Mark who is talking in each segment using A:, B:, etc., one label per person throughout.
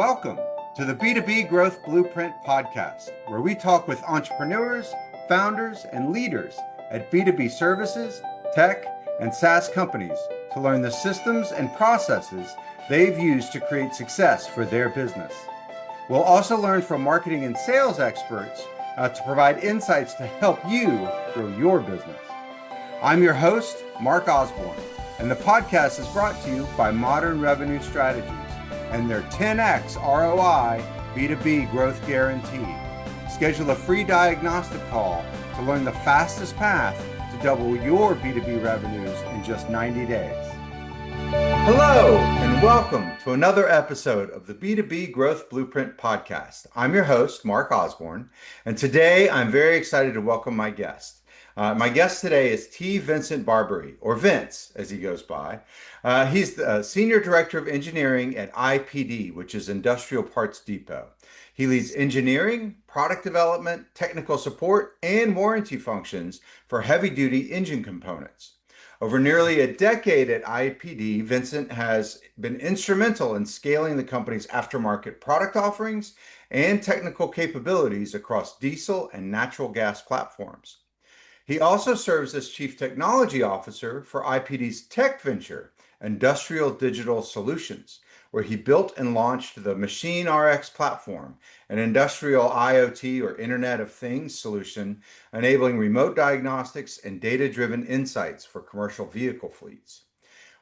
A: welcome to the B2B Growth Blueprint Podcast, where we talk with entrepreneurs, founders, and leaders at B2B services, tech, and SaaS companies to learn the systems and processes they've used to create success for their business. We'll also learn from marketing and sales experts to provide insights to help you grow your business. I'm your host, Mark Osborne, and the podcast is brought to you by Modern Revenue Strategies and their 10x ROI B2B Growth Guarantee. Schedule a free diagnostic call to learn the fastest path to double your B2B revenues in just 90 days. Hello, and welcome to another episode of the B2B Growth Blueprint Podcast. I'm your host, Mark Osborne, and today I'm very excited to welcome my guest. My guest today is Vincent Barbarie, or Vince, as he goes by. He's the Senior Director of Engineering at IPD, which is Industrial Parts Depot. He leads engineering, product development, technical support, and warranty functions for heavy-duty engine components. Over nearly a decade at IPD, Vincent has been instrumental in scaling the company's aftermarket product offerings and technical capabilities across diesel and natural gas platforms. He also serves as Chief Technology Officer for IPD's tech venture, Industrial Digital Solutions, where he built and launched the Machine RX platform, an industrial IoT or Internet of Things solution, enabling remote diagnostics and data-driven insights for commercial vehicle fleets.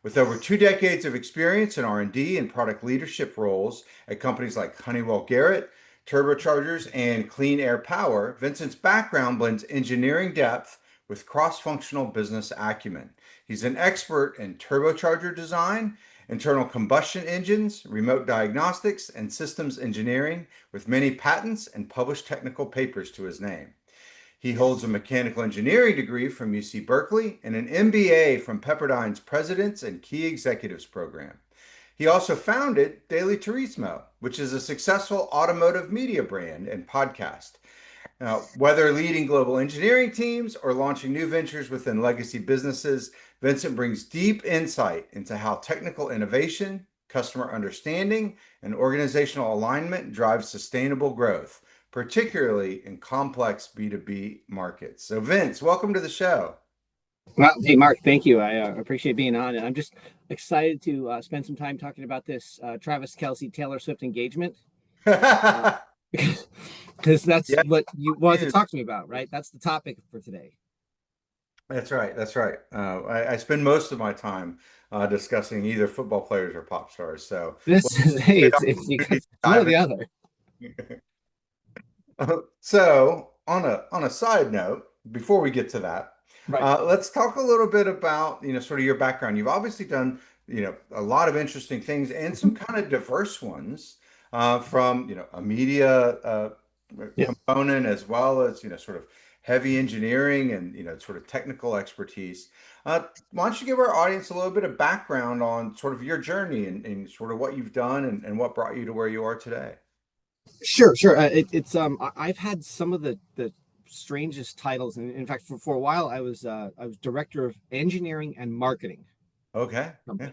A: With over 2 decades of experience in R&D and product leadership roles at companies like Honeywell Garrett, turbochargers, and clean air power, Vincent's background blends engineering depth with cross-functional business acumen. He's an expert in turbocharger design, internal combustion engines, remote diagnostics, and systems engineering, with many patents and published technical papers to his name. He holds a mechanical engineering degree from UC Berkeley and an MBA from Pepperdine's Presidents and Key Executives program. He also founded Daily Turismo, which is a successful automotive media brand and podcast. Now, whether leading global engineering teams or launching new ventures within legacy businesses, Vincent brings deep insight into how technical innovation, customer understanding, and organizational alignment drive sustainable growth, particularly in complex B2B markets. So Vince, welcome to the show.
B: Well, hey, Mark, thank you. I appreciate being on. And I'm just excited to spend some time talking about this Travis Kelce Taylor Swift engagement. Because that's what you wanted to talk to me about, right? That's the topic for today.
A: That's right. I spend most of my time discussing either football players or pop stars. So
B: it's one or the other.
A: So on a side note, before we get to that, right. Let's talk a little bit about, sort of your background. You've obviously done, a lot of interesting things and some kind of diverse ones from, a media component as well as, sort of heavy engineering and, sort of technical expertise. Why don't you give our audience a little bit of background on sort of your journey and sort of what you've done and what brought you to where you are today?
B: Sure. I've had some of the strangest titles, and in fact, for a while, I was director of engineering and marketing.
A: Okay.
B: Okay.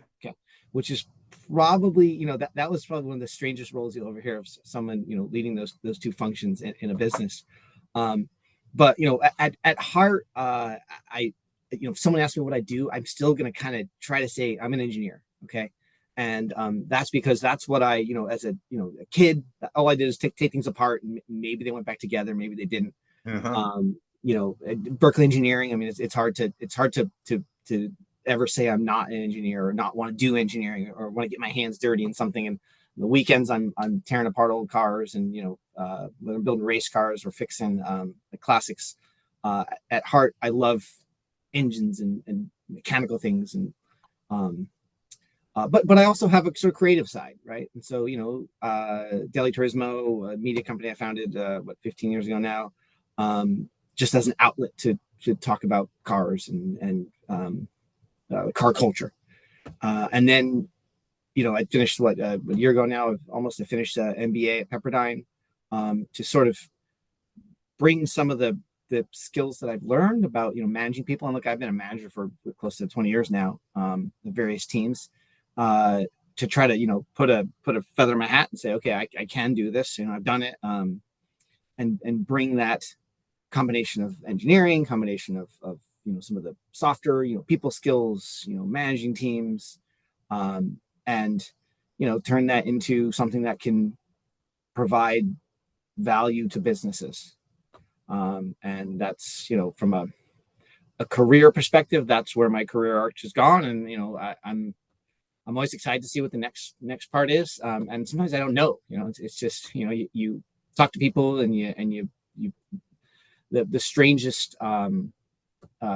B: Which is probably, that was probably one of the strangest roles you'll ever hear of someone, leading those two functions in a business. But at heart, if someone asks me what I do, I'm still going to kind of try to say I'm an engineer. Okay. And that's because that's what I, as a kid, all I did is take things apart, and maybe they went back together, maybe they didn't. Berkeley engineering. I mean, it's hard to ever say I'm not an engineer or not want to do engineering or want to get my hands dirty in something. And on the weekends, I'm tearing apart old cars and when I'm building race cars or fixing the classics. At heart, I love engines and mechanical things and. But I also have a sort of creative side, right? And so, Daily Turismo, a media company I founded, 15 years ago now, just as an outlet to talk about cars and car culture. And then, I finished a year ago now, I finished MBA at Pepperdine to sort of bring some of the skills that I've learned about, managing people. And look, I've been a manager for close to 20 years now, the various teams. to try to put a feather in my hat and say, okay, I can do this. I've done it, and bring that combination of engineering, combination of some of the softer people skills, managing teams, and turn that into something that can provide value to businesses. And that's from a career perspective, that's where my career arc has gone. And I'm always excited to see what the next part is. And sometimes I don't know. It's just you talk to people and you the strangest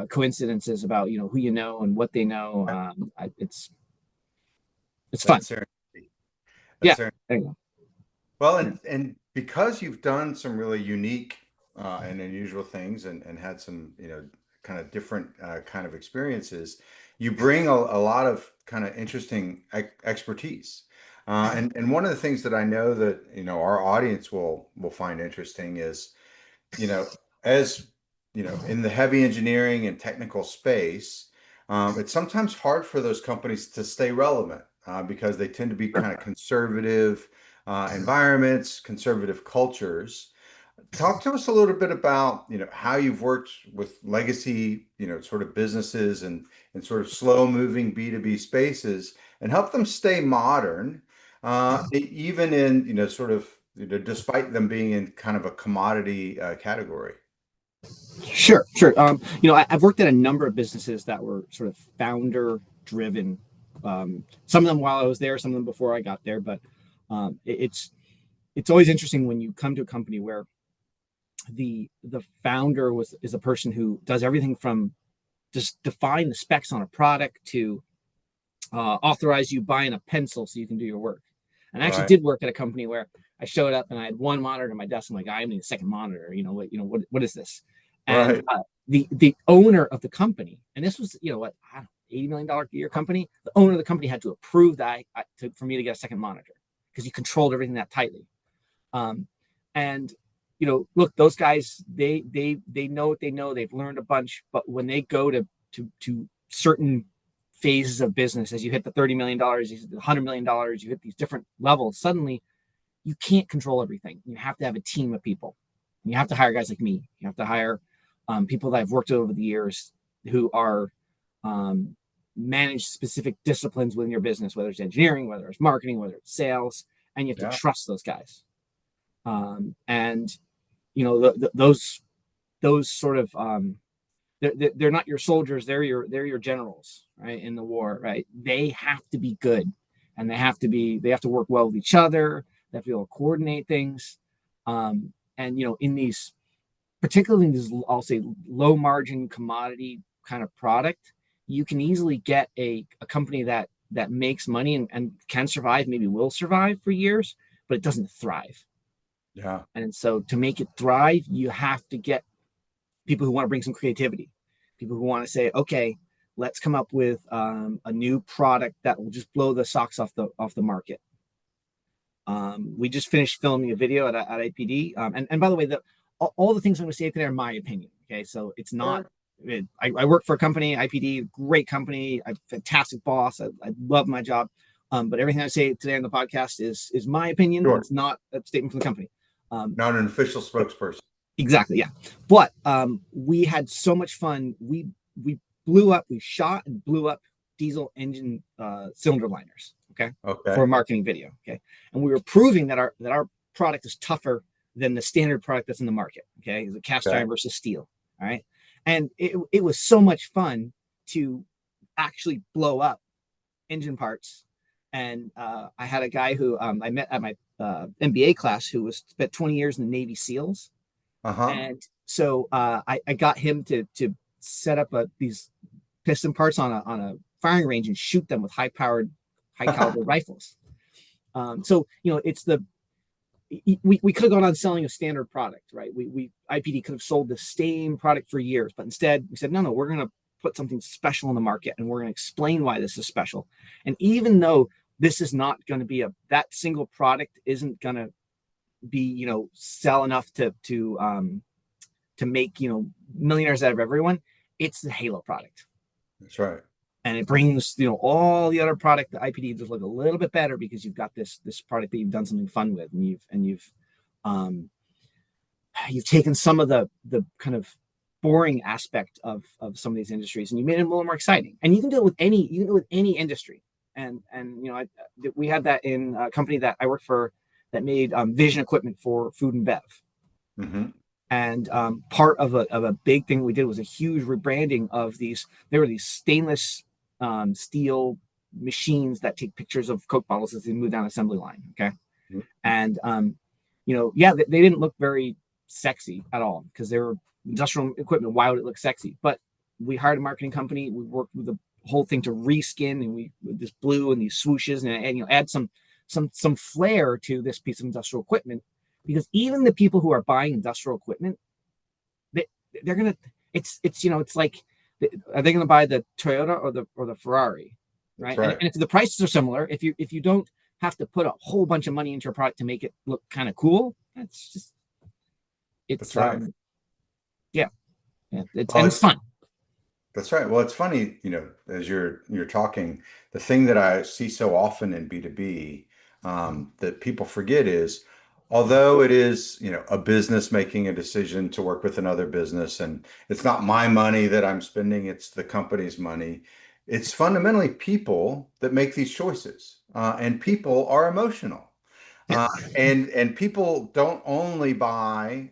B: coincidences about who you know and what they know. It's fun. Yeah. There you go.
A: Well, and because you've done some really unique and unusual things and had some, kind of different kind of experiences, you bring a lot of kind of interesting expertise. And one of the things that I know that, our audience will find interesting is, as, in the heavy engineering and technical space, it's sometimes hard for those companies to stay relevant because they tend to be kind of conservative environments, conservative cultures. Talk to us a little bit about, how you've worked with legacy, sort of businesses and sort of slow moving B2B spaces and help them stay modern, even in, sort of, despite them being in kind of a commodity category.
B: Sure. I've worked at a number of businesses that were sort of founder driven. Some of them while I was there, some of them before I got there, but it's always interesting when you come to a company where the founder is a person who does everything from just define the specs on a product to authorize you buying a pencil so you can do your work. And I actually did work at a company where I showed up and I had one monitor at my desk. I'm like, I need a second monitor. What is this? And the owner of the company, and this was, $80 million a year company. The owner of the company had to approve that for me to get a second monitor because you controlled everything that tightly. And look, those guys, they know what they know. They've learned a bunch, but when they go to certain phases of business, as you hit the $30 million, you hit the $100 million, you hit these different levels, suddenly you can't control everything. You have to have a team of people. You have to hire guys like me. You have to hire people that I've worked with over the years who are manage specific disciplines within your business, whether it's engineering, whether it's marketing, whether it's sales, and you have to trust those guys. And those sort of they're not your soldiers, they're your generals, right, in the war, right? They have to be good, and they have to work well with each other. They have to be able to coordinate things. And in these, particularly in this, I'll say, low margin commodity kind of product, you can easily get a company that makes money and can survive, maybe will survive for years, but it doesn't thrive.
A: Yeah.
B: And so to make it thrive, you have to get people who want to bring some creativity, people who want to say, okay, let's come up with a new product that will just blow the socks off the market. We just finished filming a video at IPD. And by the way, all the things I'm going to say today are my opinion. Okay. So it's not, I work for a company, IPD, great company, a fantastic boss. I love my job. But everything I say today on the podcast is my opinion. Sure. It's not a statement from the company.
A: Not an official spokesperson.
B: Exactly. Yeah. But we had so much fun. We shot and blew up diesel engine cylinder liners. Okay. For a marketing video. Okay. And we were proving that our product is tougher than the standard product that's in the market. Okay. It's a cast iron versus steel. All right. And it was so much fun to actually blow up engine parts. And I had a guy who I met at my MBA class who spent 20 years in the Navy SEALs. And so I got him to set up these piston parts on a firing range and shoot them with high caliber rifles. So it's we could have gone on selling a standard product, right? We IPD could have sold the same product for years, but instead we said, no, we're going to put something special in the market and we're going to explain why this is special. And even though this is not going to be that single product isn't going to be, sell enough to make, millionaires out of everyone, it's the halo product.
A: That's right.
B: and it brings, all the other product, the IPD, just look a little bit better because you've got this product that you've done something fun with, and you've taken some of the kind of boring aspect of some of these industries, and you made it a little more exciting. And you can do it with any industry. And we had that in a company that I worked for that made vision equipment for food and bev.
A: Mm-hmm.
B: And part of a big thing we did was a huge rebranding of these. There were these stainless steel machines that take pictures of Coke bottles as they move down assembly line. Okay.
A: Mm-hmm.
B: And they didn't look very sexy at all because they were industrial equipment. Why would it look sexy? But we hired a marketing company. We worked with the whole thing to reskin, and we with this blue and these swooshes, and add some flair to this piece of industrial equipment, because even the people who are buying industrial equipment, they're gonna it's like, are they gonna buy the Toyota or the Ferrari, right?
A: Right.
B: And if the prices are similar, if you don't have to put a whole bunch of money into your product to make it look kind of cool,
A: That's right.
B: It's fun.
A: That's right. Well, it's funny, as you're talking, the thing that I see so often in B2B, that people forget is, although it is, a business making a decision to work with another business, and it's not my money that I'm spending, it's the company's money. It's fundamentally people that make these choices, and people are emotional. And people don't only buy,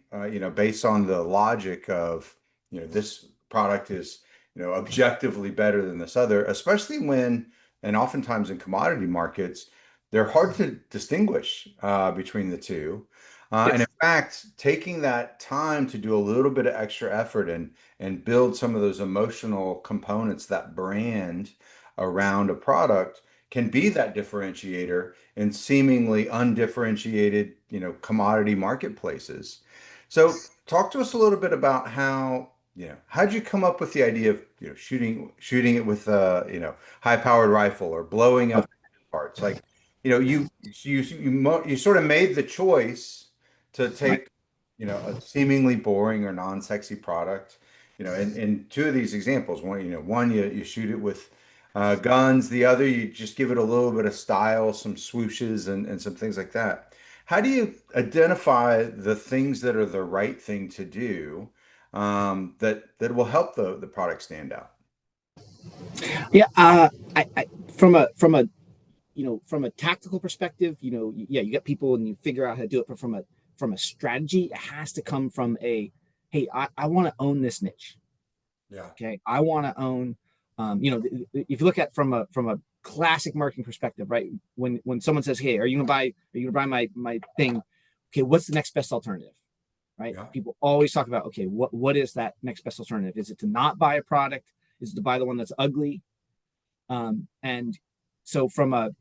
A: based on the logic of, this product is, objectively better than this other, especially when, and oftentimes in commodity markets, they're hard to distinguish between the two. And in fact, taking that time to do a little bit of extra effort and build some of those emotional components, that brand around a product, can be that differentiator in seemingly undifferentiated, commodity marketplaces. So talk to us a little bit about how'd you come up with the idea of, shooting it with a, high-powered rifle, or blowing up parts? Like, you sort of made the choice to
B: Right.
A: take, a seemingly boring or non-sexy product, in two of these examples. One you shoot it with guns. The other, you just give it a little bit of style, some swooshes and some things like that. How do you identify the things that are the right thing to do, that will help the product stand out?
B: Yeah. I from a tactical perspective, you get people and you figure out how to do it, but from a strategy, it has to come from hey, I want to own this niche.
A: Yeah.
B: Okay. I want to own, if you look at from a classic marketing perspective, right? When someone says, hey, are you gonna buy my thing? Okay, what's the next best alternative? Right?
A: Yeah.
B: People always talk about, okay, what is that next best alternative? Is it to not buy a product? Is it to buy the one that's ugly? And so from a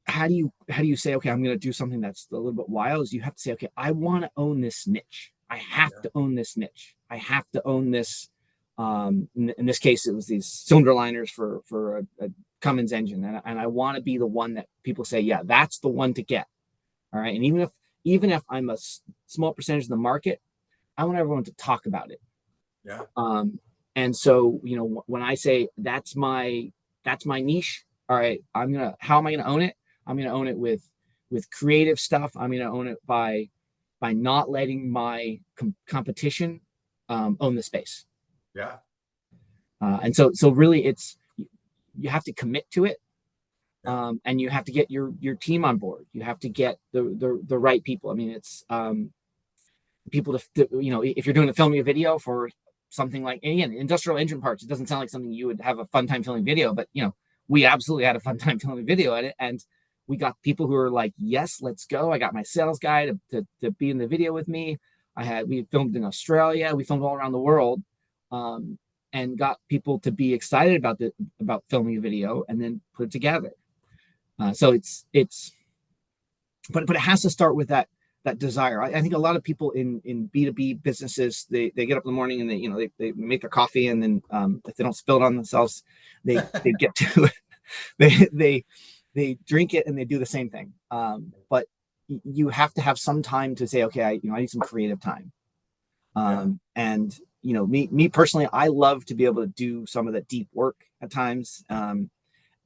B: how do you say, okay, I'm going to do something that's a little bit wild? Is you have to say, okay, I want to own this niche. I have to own this niche. I have to own this. In this case, it was these cylinder liners for a Cummins engine, and I want to be the one that people say, yeah, that's the one to get. All right, and even if I'm a small percentage of the market, I want everyone to talk about it.
A: Yeah.
B: And so, when I say that's my niche, all right, how am I gonna own it? I'm gonna own it with creative stuff. I'm gonna own it by not letting my competition own the space.
A: Yeah.
B: And so really, it's you have to commit to it, and you have to get your team on board. You have to get the right people. I mean, it's people to if you're doing a filming a video for something like, again, industrial engine parts, it doesn't sound like something you would have a fun time filming video, but we absolutely had a fun time filming video at it, and we got people who are like, yes, let's go. I got my sales guy to be in the video with me. We filmed in Australia, we filmed all around the world, and got people to be excited about filming a video and then put it together. So but it has to start with that desire. I think a lot of people in B2B businesses, they get up in the morning and they make their coffee, and then if they don't spill it on themselves, they get to it. They drink it and they do the same thing. But you have to have some time to say, okay, I need some creative time. And me personally, I love to be able to do some of that deep work at times. And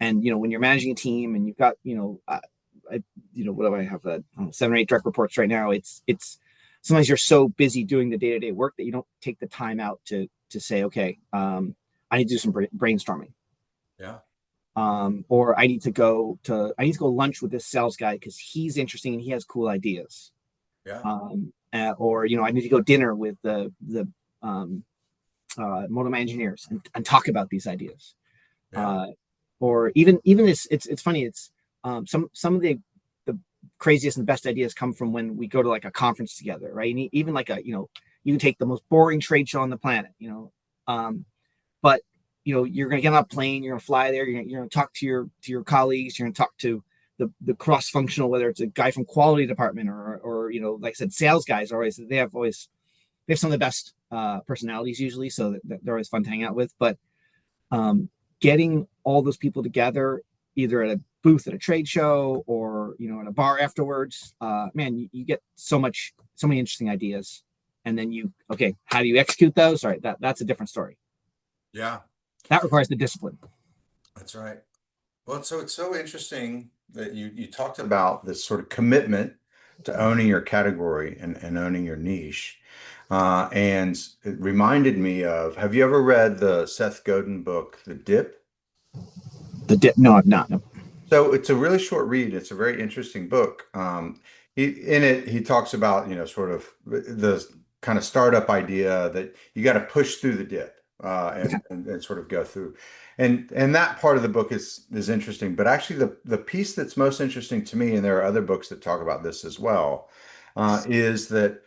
B: when you're managing a team and you've got what do I have, 7 or 8 direct reports right now. It's sometimes you're so busy doing the day-to-day work that you don't take the time out to say, okay, I need to do some brainstorming.
A: Yeah.
B: Or I need to go lunch with this sales guy because he's interesting and he has cool ideas.
A: Yeah.
B: Or I need to go dinner with the modem engineers and talk about these ideas.
A: Yeah.
B: Or even this, it's funny. It's some of the craziest and best ideas come from when we go to like a conference together, right? And even like you can take the most boring trade show on the planet, but you're going to get on a plane, you're going to fly there, you're going to talk to your colleagues, you're going to talk to the cross-functional, whether it's a guy from quality department or like I said, sales guys they have some of the best personalities usually, so that they're always fun to hang out with. But getting all those people together, either at a booth at a trade show or at a bar afterwards, man, you get so many interesting ideas, and then how do you execute those? All right, that's a different story.
A: Yeah,
B: that requires the discipline.
A: That's right. Well, so it's so interesting that you talked about this sort of commitment to owning your category and owning your niche. And it reminded me of, have you ever read the Seth Godin book, The Dip?
B: The Dip? No, I've not. No.
A: So it's a really short read. It's a very interesting book. He talks about, sort of the kind of startup idea that you got to push through the dip and sort of go through. And that part of the book is interesting. But actually the piece that's most interesting to me, and there are other books that talk about this as well, is that,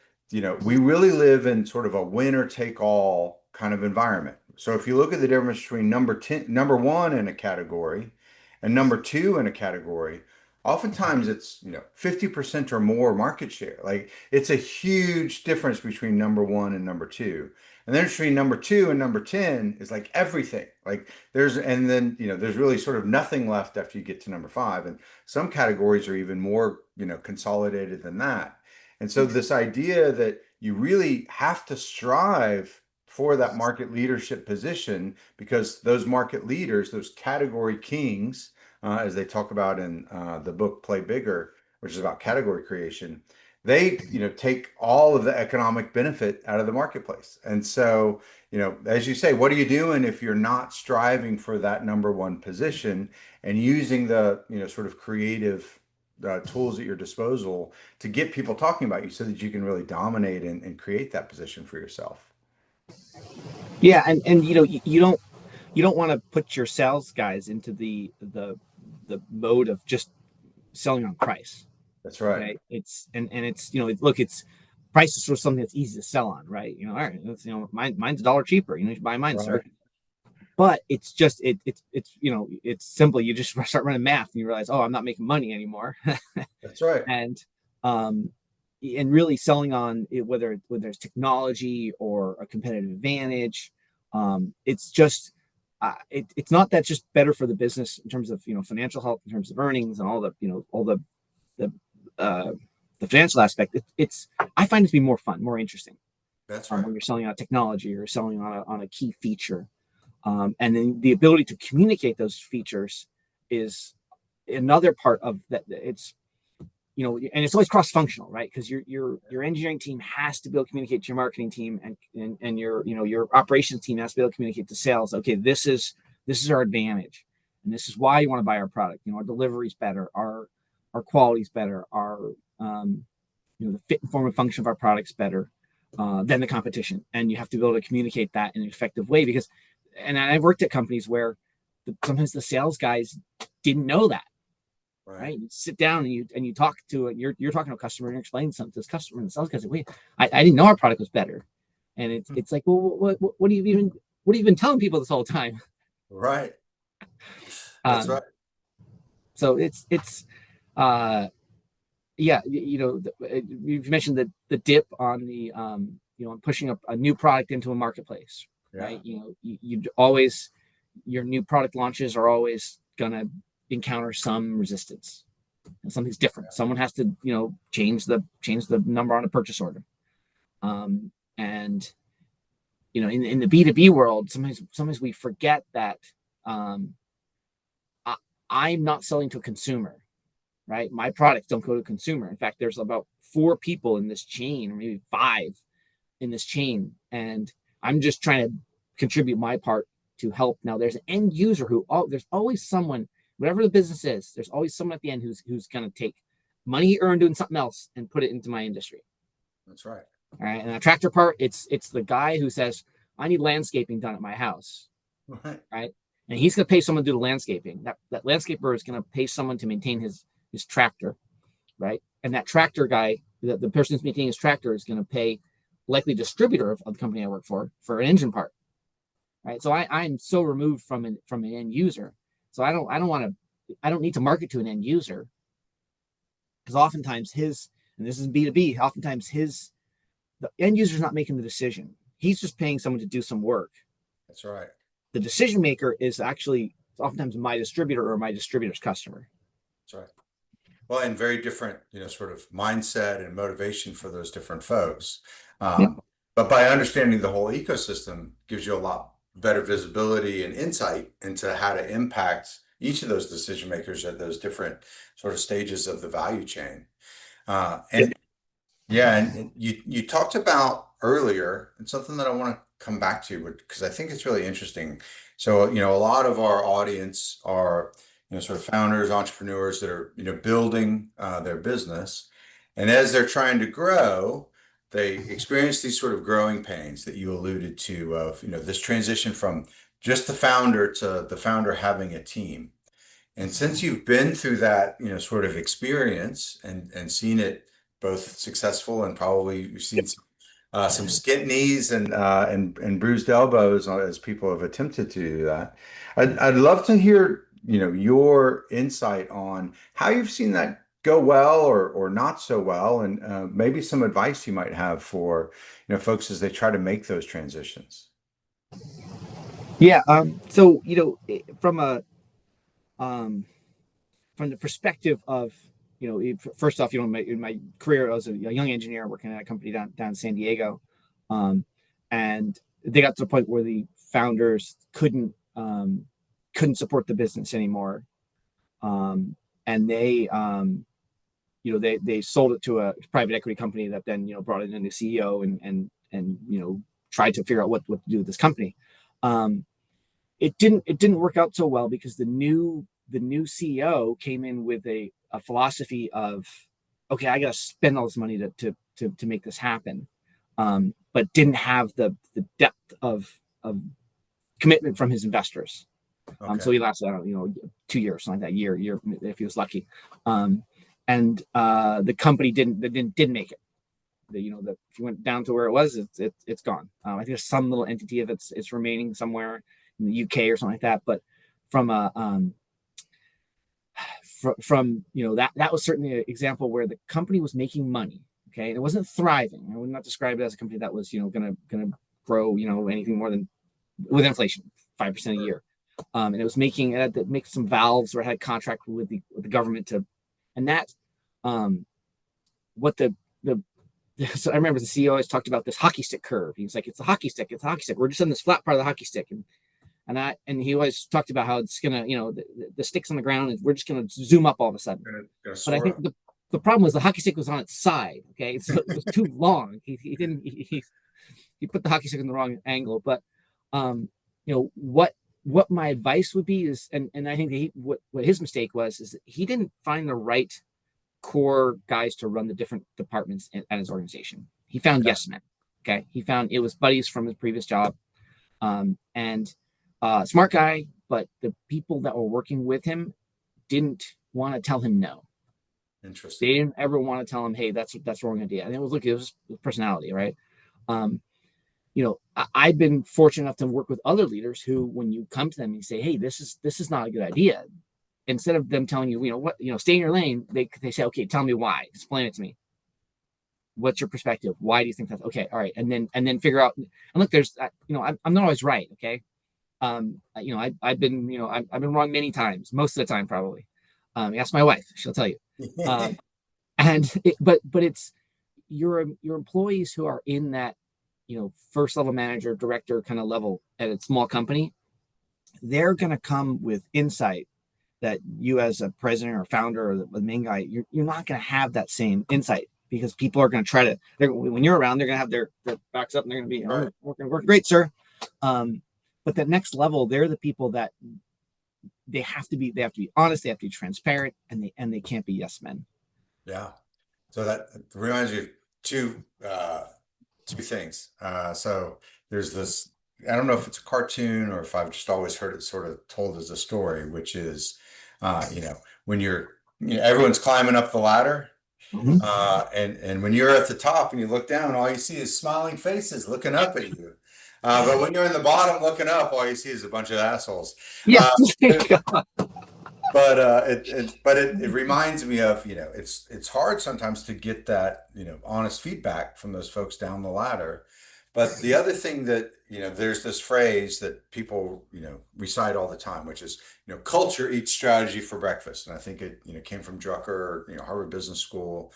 A: we really live in sort of a winner take all kind of environment. So if you look at the difference between number one in a category and number two in a category, oftentimes it's 50% or more market share. Like, it's a huge difference between number one and number two. And then between number two and number 10 is like everything. Like, there's really sort of nothing left after you get to number five. And some categories are even more consolidated than that. And so this idea that you really have to strive for that market leadership position, because those market leaders, those category kings, as they talk about in the book Play Bigger, which is about category creation, they take all of the economic benefit out of the marketplace. And so, as you say, what are you doing if you're not striving for that number one position and using the sort of creative tools at your disposal to get people talking about you so that you can really dominate and create that position for yourself?
B: Yeah, and you don't want to put your sales guys into the mode of just selling on price.
A: That's right.
B: Okay, it's it's price is sort of something that's easy to sell on, right? All right, mine's $1 cheaper. You should buy mine, right, sir. But it's just it's simple. You just start running math and you realize, oh, I'm not making money anymore.
A: That's right.
B: And really selling on it, whether it's technology or a competitive advantage, it's just it's not that just better for the business in terms of financial health, in terms of earnings and all the financial aspect. It's I find it to be more fun, more interesting.
A: That's right.
B: When you're selling on technology or selling on a key feature, and then the ability to communicate those features is another part of that. It's and it's always cross-functional, right? Because your engineering team has to be able to communicate to your marketing team, and your operations team has to be able to communicate to sales. Okay, this is our advantage, and this is why you want to buy our product. Our delivery's better, our quality's better, our the fit and form and function of our product's better than the competition, and you have to be able to communicate that in an effective way. Because, and I've worked at companies where sometimes the sales guys didn't know that. Right. You sit down and you talk to it. You're talking to a customer and you're explaining something to this customer, and the sales guys say, "Wait, I didn't know our product was better." And it's like, well, what do you been telling people this whole time?
A: Right. That's right.
B: So it's yeah, you've mentioned the dip on the on pushing up a new product into a marketplace, right? You always, your new product launches are always gonna encounter some resistance. Something's different. Someone has to change the number on a purchase order, and in the B2B world, sometimes we forget that I'm not selling to a consumer, right? My products don't go to a consumer. In fact, there's about 4 people in this chain, or maybe 5 in this chain, and I'm just trying to contribute my part to help. Now, there's an end user there's always someone, whatever the business is, there's always someone at the end who's going to take money he earned doing something else and put it into my industry.
A: That's right.
B: All right. And the tractor part, it's the guy who says, I need landscaping done at my house. Right. And he's going to pay someone to do the landscaping. That landscaper is going to pay someone to maintain his tractor. Right. And that tractor guy, the person who's maintaining his tractor, is going to pay likely distributor of the company I work for an engine part. Right. So I'm so removed from an end user. So I don't need to market to an end user, because oftentimes and this is B2B, oftentimes the end user is not making the decision. He's just paying someone to do some work.
A: That's right.
B: The decision maker is actually oftentimes my distributor or my distributor's customer.
A: That's right. Well, and very different, sort of mindset and motivation for those different folks. But by understanding the whole ecosystem gives you a lot better visibility and insight into how to impact each of those decision makers at those different sort of stages of the value chain. And you talked about earlier, and something that I want to come back to, because I think it's really interesting. So, a lot of our audience are, sort of founders, entrepreneurs that are, building their business. And as they're trying to grow, they experience these sort of growing pains that you alluded to of, this transition from just the founder to the founder having a team. And since you've been through that, sort of experience and seen it both successful, and probably you've seen some skint knees and bruised elbows as people have attempted to do that, I'd love to hear, your insight on how you've seen that go well or not so well, and maybe some advice you might have for, folks as they try to make those transitions.
B: Yeah. So, from the perspective of, first off, in my career, I was a young engineer working at a company down in San Diego. And they got to the point where the founders couldn't support the business anymore. And they sold it to a private equity company that then, brought in a new CEO and tried to figure out what to do with this company. It didn't work out so well, because the new CEO came in with a philosophy of, okay, I got to spend all this money to make this happen, but didn't have the depth of commitment from his investors. Okay. So he lasted, 2 years, something like that, year if he was lucky, and the company didn't make it. If you went down to where it was, it's gone. I think there's some little entity of it's remaining somewhere in the UK or something like that. But from that was certainly an example where the company was making money. Okay, and it wasn't thriving. I would not describe it as a company that was gonna grow anything more than with inflation 5% a year. And it was making some valves, or had a contract with the government to, and that what the so I remember the CEO always talked about this hockey stick curve. He's like, it's a hockey stick. We're just on this flat part of the hockey stick. And he always talked about how it's going to, the stick's on the ground and we're just going to zoom up all of a sudden. But I think the problem was the hockey stick was on its side. Okay. So it was too long. He put the hockey stick in the wrong angle. But, what my advice would be is, and I think what his mistake was, is that he didn't find the right core guys to run the different departments at his organization. He found yes men. Okay. He found it was buddies from his previous job. And smart guy, but the people that were working with him didn't want to tell him no.
A: Interesting.
B: They didn't ever want to tell him, hey, that's the wrong idea. And it was personality, right? I've been fortunate enough to work with other leaders who, when you come to them and you say, hey, this is not a good idea, instead of them telling you, stay in your lane, they say, okay, tell me why. Explain it to me. What's your perspective? Why do you think that's okay? All right. And then figure out, and look, there's, I'm not always right. Okay. I've been wrong many times, most of the time, probably. Ask my wife, she'll tell you. But it's your employees who are in that first level manager, director kind of level at a small company, they're going to come with insight that you as a president or founder or the main guy, you're not going to have that same insight, because people are going to try to, when you're around, they're going to have their backs up and they're going to be, oh, we're going to work great, sir. But the next level, they're the people that they have to be honest, they have to be transparent, and they can't be yes men.
A: Yeah. So that reminds me of two things. So there's this, I don't know if it's a cartoon or if I've just always heard it sort of told as a story, which is, when everyone's climbing up the ladder, and when you're at the top and you look down, all you see is smiling faces looking up at you. But when you're in the bottom looking up, all you see is a bunch of assholes.
B: Yeah.
A: But it reminds me of, it's hard sometimes to get that, honest feedback from those folks down the ladder. But the other thing that, there's this phrase that people, recite all the time, which is, culture eats strategy for breakfast. And I think it, came from Drucker, Harvard Business School.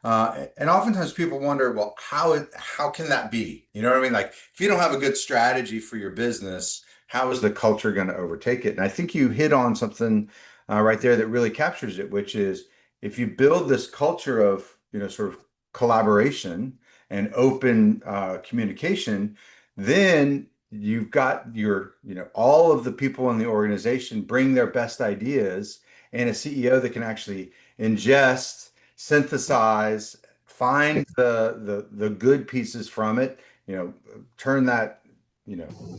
A: And oftentimes people wonder, well, how can that be? You know what I mean? Like, if you don't have a good strategy for your business, how is the culture going to overtake it? And I think you hit on something right there that really captures it, which is, if you build this culture of, sort of collaboration and open communication, then you've got your, all of the people in the organization bring their best ideas, and a CEO that can actually ingest, synthesize, find the good pieces from it, turn that,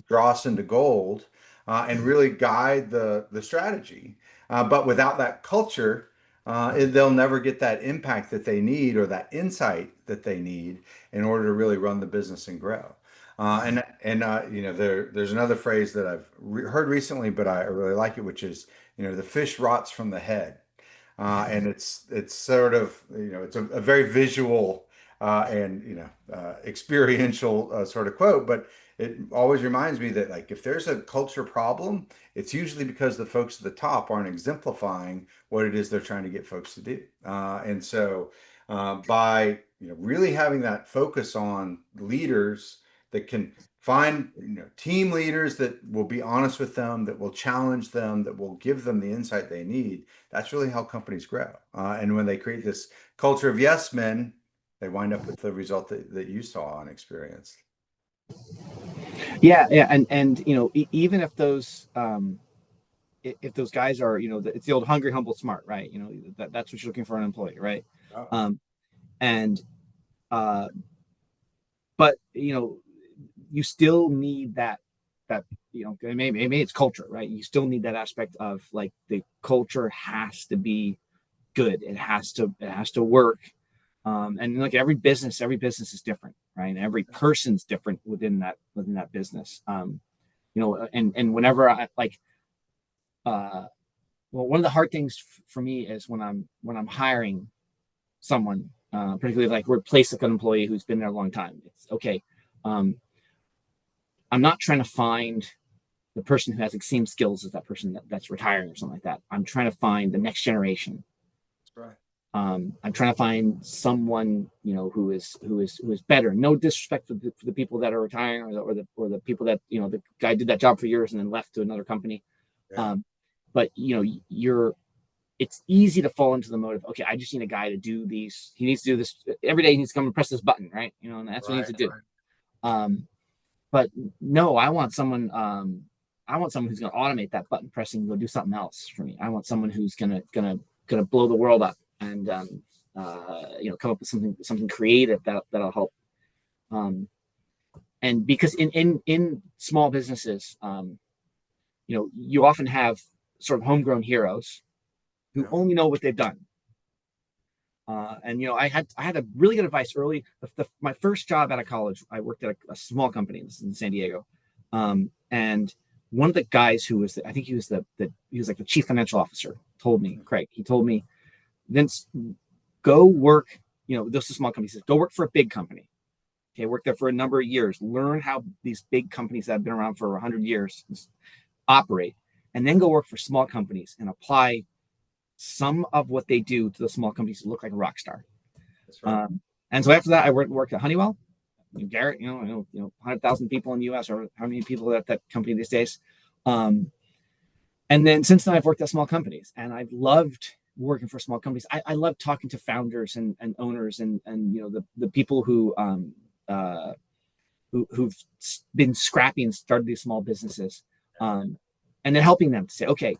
A: dross into gold, and really guide the strategy. But without that culture, they'll never get that impact that they need, or that insight that they need, in order to really run the business and grow. There's another phrase that I've heard recently, but I really like it, which is, the fish rots from the head. And it's sort of, it's a very visual and experiential sort of quote, but it always reminds me that, like, if there's a culture problem, it's usually because the folks at the top aren't exemplifying what it is they're trying to get folks to do. And so by really having that focus on leaders that can find team leaders that will be honest with them, that will challenge them, that will give them the insight they need, that's really how companies grow. And when they create this culture of yes men, they wind up with the result that you saw and experienced.
B: Yeah, and even if those guys are, it's the old hungry, humble, smart, right? That's what you're looking for in an employee, right?
A: Oh.
B: But you still need that maybe it's culture, right? You still need that aspect of, like, the culture has to be good. It has to work. And like every business is different, right? And every person's different within that business. And whenever I one of the hard things for me is when I'm hiring someone, particularly like replace an employee who's been there a long time. It's okay. I'm not trying to find the person who has the same skills as that person that's retiring or something like that. I'm trying to find the next generation.
A: That's right.
B: I'm trying to find someone who is better. No disrespect for the people that are retiring, or the people that the guy did that job for years and then left to another company. Yeah. But it's easy to fall into the mode of, okay, I just need a guy to do these. He needs to do this every day. He needs to come and press this button, right? And that's what he needs to do. Right. But no, I want someone who's going to automate that button pressing and go do something else for me. I want someone who's gonna blow the world up and come up with something creative that'll help. And because in small businesses, you often have sort of homegrown heroes who only know what they've done. And I had a really good advice early. My first job out of college, I worked at a small company in San Diego, and one of the guys who was, I think he was like the chief financial officer, told me, Craig. He told me, Vince, go work. This is a small company. He says, go work for a big company. Okay, work there for a number of years. Learn how these big companies that have been around for 100 years operate, and then go work for small companies and apply some of what they do to the small companies to look like a rock star. That's right. And so after that, I worked at Honeywell, Garrett, 100,000 people in the US, or how many people are at that company these days. And then since then, I've worked at small companies, and I've loved working for small companies. I love talking to founders and owners and the people who've been scrappy and started these small businesses, and then helping them to say, okay,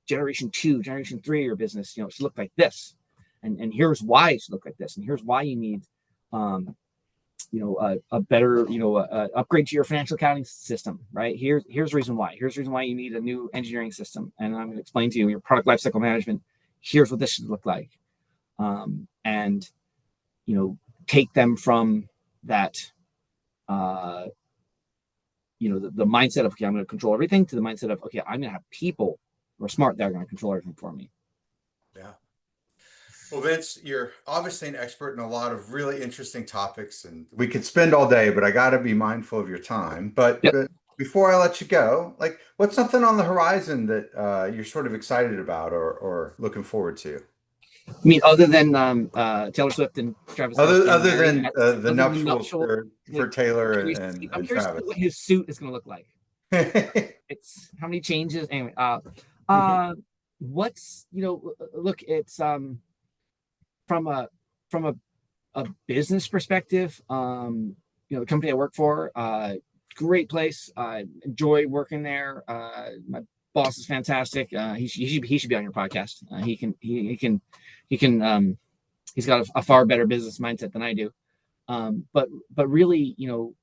B: generation 2, generation 3 of your business, should look like this, and here's why it should look like this, and here's why you need a better upgrade to your financial accounting system, right? Here's the reason why. Here's the reason why you need a new engineering system, and I'm going to explain to you your product lifecycle management. Here's what this should look like, and take them from that the mindset of, okay, I'm going to control everything, to the mindset of, okay, I'm going to have people who are smart that are going to control everything for me.
A: Yeah. Well, Vince, you're obviously an expert in a lot of really interesting topics, and we could spend all day, but I got to be mindful of your time. But,
B: Yep.
A: but before I let you go, like, what's something on the horizon that you're sort of excited about or looking forward to?
B: I mean, other than Taylor Swift and Travis.
A: Other than the nuptials for Taylor and
B: I'm curious
A: Travis.
B: what his suit is going to look like. It's how many changes anyway. What's look, it's from a business perspective, the company I work for, great place. I enjoy working there. My boss is fantastic. He should be on your podcast. He's got a far better business mindset than I do. But really, to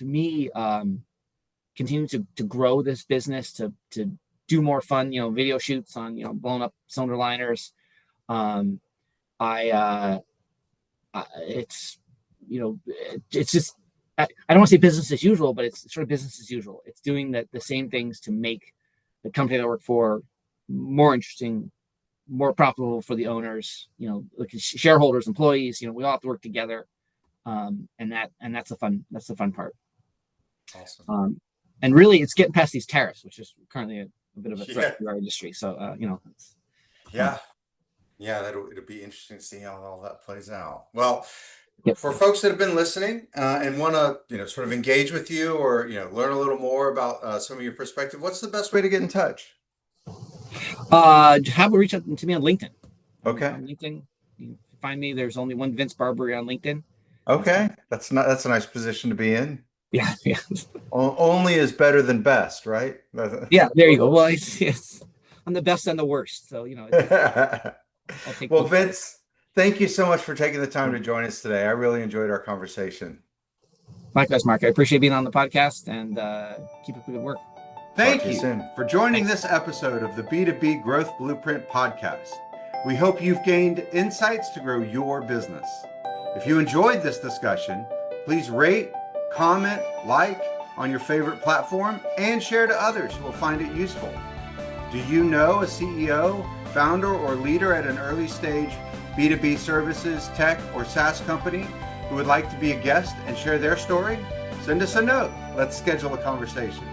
B: me, continue to grow this business, to do more fun, video shoots on, blown up cylinder liners. It's just, I don't want to say business as usual, but it's sort of business as usual. It's doing the same things to make the company that I work for more interesting, more profitable for the owners, like shareholders, employees. We all have to work together, and that's the fun part.
A: Awesome.
B: And really, it's getting past these tariffs, which is currently a bit of a threat to our industry. So
A: it'll be interesting to see how all that plays out. Well,
B: yep.
A: For folks that have been listening and want to sort of engage with you or learn a little more about some of your perspective, what's the best way to get in touch?
B: Have a reach out to me on LinkedIn.
A: Okay.
B: On LinkedIn, you can find me. There's only one Vince Barbarie on LinkedIn.
A: Okay, that's a nice position to be in.
B: Yeah.
A: Only is better than best, right?
B: Yeah, there you go. Well, it's I'm the best and the worst, so I'll take.
A: Well, Vince, thank you so much for taking the time to join us today. I really enjoyed our conversation.
B: Likewise, Mark. I appreciate being on the podcast, and keep up the good work.
A: Thank you for joining this episode of the B2B Growth Blueprint Podcast. We hope you've gained insights to grow your business. If you enjoyed this discussion, please rate, comment, like on your favorite platform, and share to others who will find it useful. Do you know a CEO, founder, or leader at an early stage B2B services, tech, or SaaS company who would like to be a guest and share their story? Send us a note. Let's schedule a conversation.